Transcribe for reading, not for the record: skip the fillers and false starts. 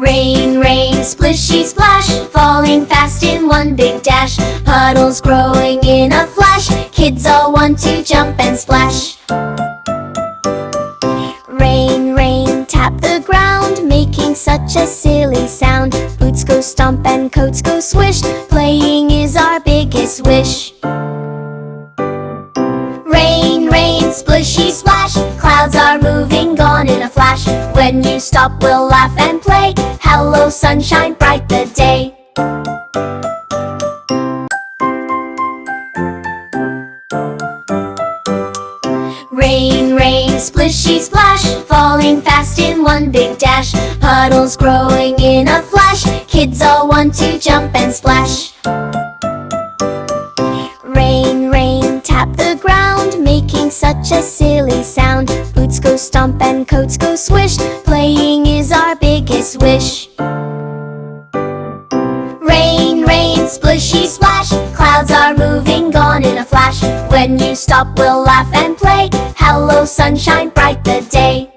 Rain, rain, splishy splash, falling fast in one big dash. Puddles growing in a flash, kids all want to jump and splash. Rain, rain, tap the ground, making such a silly sound. Boots go stomp and coats go swish, playing is our biggest wish. Rain, rain, splishy splash, clouds are moving gone in a flash. When you stop we'll laugh and play, hello sunshine, bright the day. Rain, rain, splishy splash, falling fast in one big dash. Puddles growing in a flash, kids all want to jump and splash. Rain, rain, tap the ground, making such a silly sound. Boots go stomp and coats go swish, playing is our biggest wish. Rain, rain, splishy splash, clouds are moving gone in a flash. When you stop we'll laugh and play, hello sunshine, bright the day.